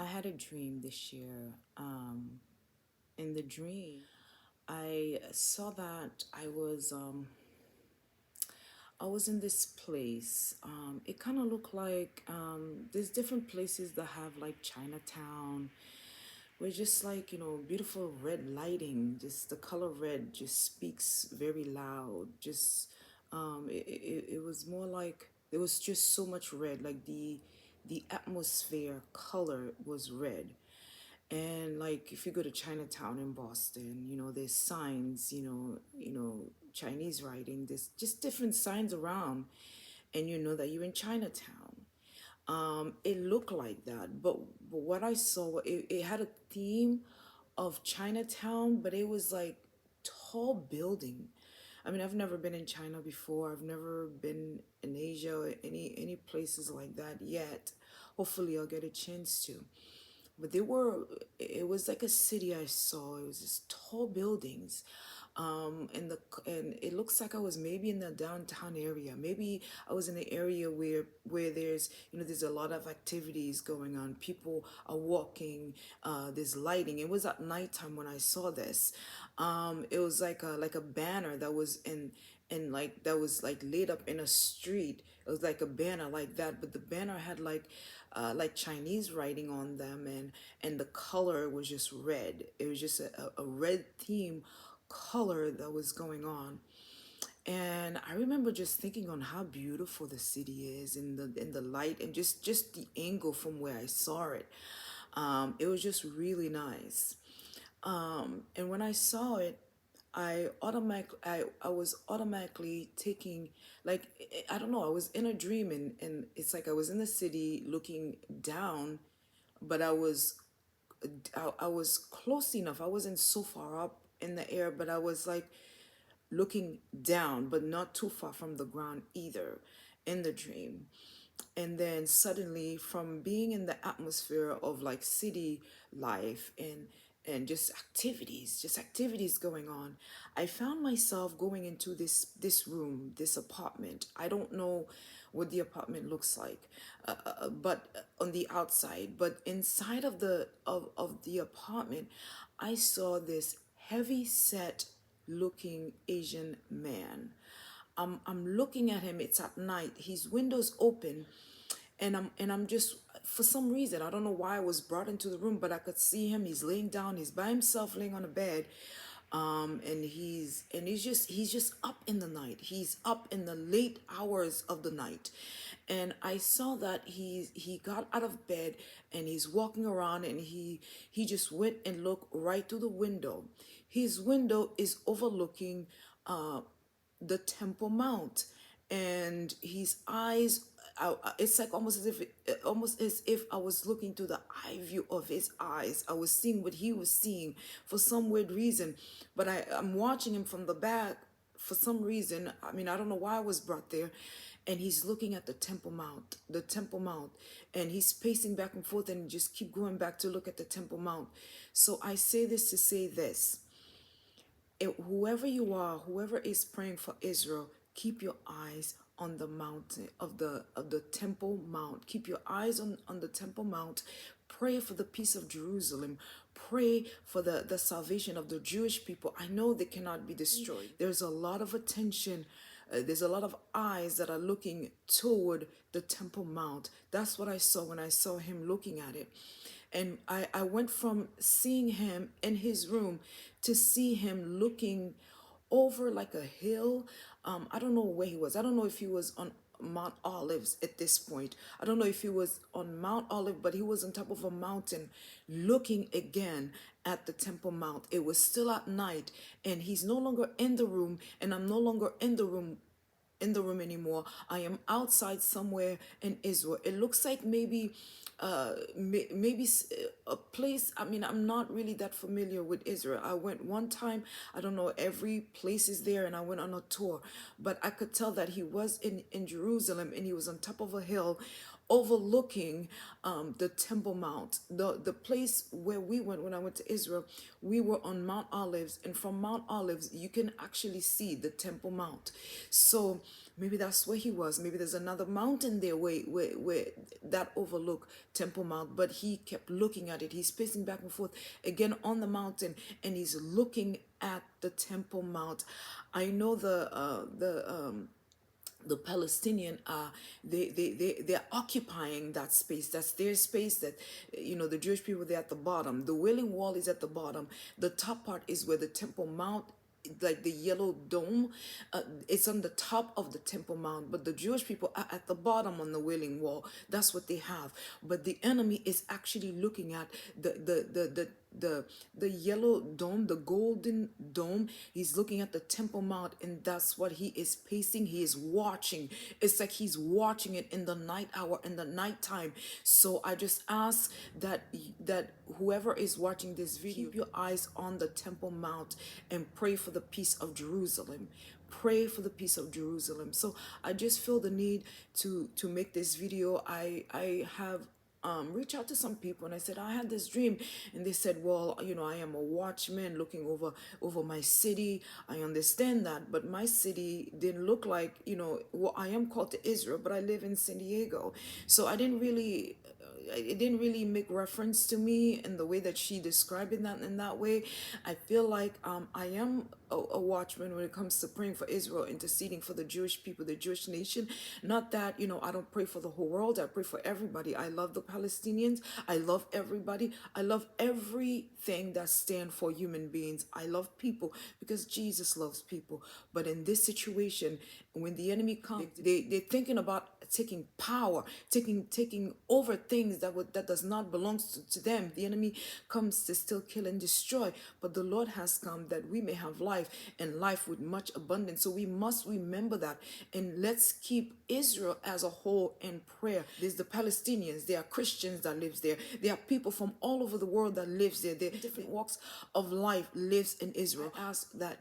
I had a dream this year. In the dream, I saw that I was in this place. It kind of looked like there's different places that have like Chinatown, where just like beautiful red lighting. Just the color red just speaks very loud. Just it was more like there was just so much red. Like the atmosphere color was red. And like if you go to Chinatown in Boston, there's signs, Chinese writing, there's just different signs around, and you know that you're in Chinatown. It looked like that, but what I saw, it had a theme of Chinatown, but it was like tall building. I mean, I've never been in China before. I've never been in Asia or any places like that yet. Hopefully, I'll get a chance to. But it was like a city I saw. It was just tall buildings. And it looks like I was maybe in the downtown area. Maybe I was in the area where there's, there's a lot of activities going on. People are walking, there's lighting. It was at nighttime when I saw this. It was like a banner that was in like that was like lit up in a street. It was like a banner like that, but the banner had like Chinese writing on them, and the color was just red. It was just a red theme color that was going on. And I remember just thinking on how beautiful the city is in the light, and just the angle from where I saw it. It was just really nice. And when I saw it, I was automatically taking, like, I don't know, I was in a dream, and it's like I was in the city looking down, but I was close enough. I wasn't so far up in the air, but I was like looking down, but not too far from the ground either in the dream. And then suddenly, from being in the atmosphere of like city life and just activities going on, I found myself going into this room, this apartment. I don't know what the apartment looks like, but on the outside, but inside of the apartment, I saw this heavy set looking Asian man. I'm looking at him. It's at night. His windows open, and I'm just, for some reason, I don't know why I was brought into the room, but I could see him. He's laying down. He's by himself, laying on a bed, and he's just up in the night. He's up in the late hours of the night, and I saw that he got out of bed, and he's walking around, and he just went and looked right through the window. His window is overlooking the Temple Mount, and his eyes. It's like almost as if I was looking through the eye view of his eyes. I was seeing what he was seeing for some weird reason, but I'm watching him from the back for some reason. I mean, I don't know why I was brought there, and he's looking at the Temple Mount, and he's pacing back and forth, and just keep going back to look at the Temple Mount. So I say this to say this: whoever you are, whoever is praying for Israel, keep your eyes on the mountain of the Temple Mount. Keep your eyes on the Temple Mount. Pray for the peace of Jerusalem. Pray for the salvation of the Jewish people. I know they cannot be destroyed. There's a lot of attention. There's a lot of eyes that are looking toward the Temple Mount. That's what I saw when I saw him looking at it. And I went from seeing him in his room to see him looking over like a hill. I don't know where he was. I don't know if he was on Mount Olives at this point. I don't know if he was on Mount Olive, but he was on top of a mountain looking again at the Temple Mount. It was still at night, and he's no longer in the room, and I'm no longer in the room anymore. I am outside somewhere in Israel. It looks like maybe a place. I mean, I'm not really that familiar with Israel. I went one time. I don't know every place is there, and I went on a tour. But I could tell that he was in Jerusalem, and he was on top of a hill, overlooking the Temple Mount. The place where we went when I went to Israel, we were on Mount Olives, and from Mount Olives you can actually see the Temple Mount. So maybe that's where he was. Maybe there's another mountain there where that overlook Temple Mount, but he kept looking at it. He's pacing back and forth again on the mountain, and he's looking at the Temple Mount. I know the Palestinian they're occupying that space. That's their space. That the Jewish people, they're at the bottom. The Wailing Wall is at the bottom. The top part is where the Temple Mount, like the yellow dome, it's on the top of the Temple Mount, but the Jewish people are at the bottom on the Wailing Wall. That's what they have. But the enemy is actually looking at the yellow dome, the golden dome. He's looking at the Temple Mount, and that's what he is pacing. He is watching. It's like he's watching it in the night hour, in the nighttime. So I just ask that whoever is watching this video, keep your eyes on the Temple Mount and pray for the peace of Jerusalem. Pray for the peace of Jerusalem. So I just feel the need to make this video. I have reach out to some people, and I said I had this dream, and they said, well, I am a watchman looking over my city. I understand that, but my city didn't look like, well, I am called to Israel, but I live in San Diego. So I didn't really it didn't really make reference to me in the way that she described it, that in that way. I feel like I am a watchman when it comes to praying for Israel, interceding for the Jewish people, the Jewish nation. Not that, I don't pray for the whole world. I pray for everybody. I love the Palestinians. I love everybody. I love everything that stands for human beings. I love people because Jesus loves people. But in this situation, when the enemy comes, they're thinking about taking power, taking over things that does not belong to them. The enemy comes to still kill and destroy, but the Lord has come that we may have life, and life with much abundance. So we must remember that, and let's keep Israel as a whole in prayer. There's the Palestinians, there are Christians that lives there, there are people from all over the world that lives there. There are different walks of life lives in Israel. I ask that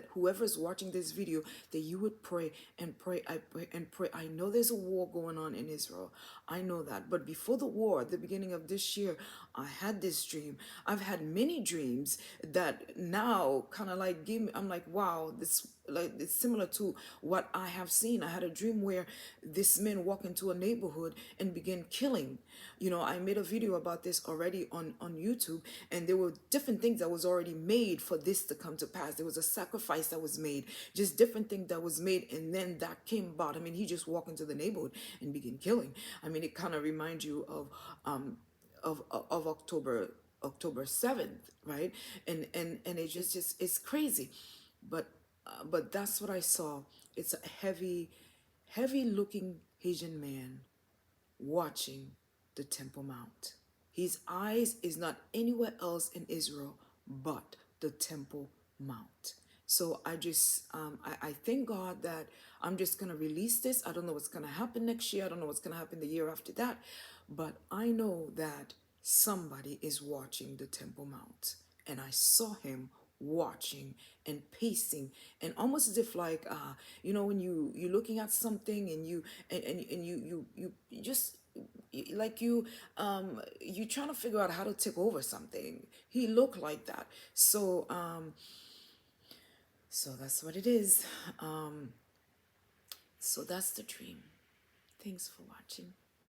whoever is watching this video, that you would pray and pray. I pray and pray. I know there's a war going on in Israel. I know that. But before the war, at the beginning of this year, I had this dream. I've had many dreams that now kind of like give me, I'm like, wow, this, like, it's similar to what I have seen. I had a dream where this man walked into a neighborhood and began killing. I made a video about this already on YouTube, and there were different things that was already made for this to come to pass. There was a sacrifice that was made, just different things that was made, and then that came about. I mean, he just walked into the neighborhood and began killing. I mean, it kind of reminds you of October 7th, right? And it just it's crazy. But that's what I saw. It's a heavy looking Asian man watching the Temple Mount. His eyes is not anywhere else in Israel but the Temple Mount. So I thank God that I'm just gonna release this. I don't know what's gonna happen next year. I don't know what's gonna happen the year after that, but I know that somebody is watching the Temple Mount, and I saw him watching and pacing, and almost as if like when you're looking at something, and you just like you trying to figure out how to take over something. He looked like that. So that's what it is. So that's the dream. Thanks for watching.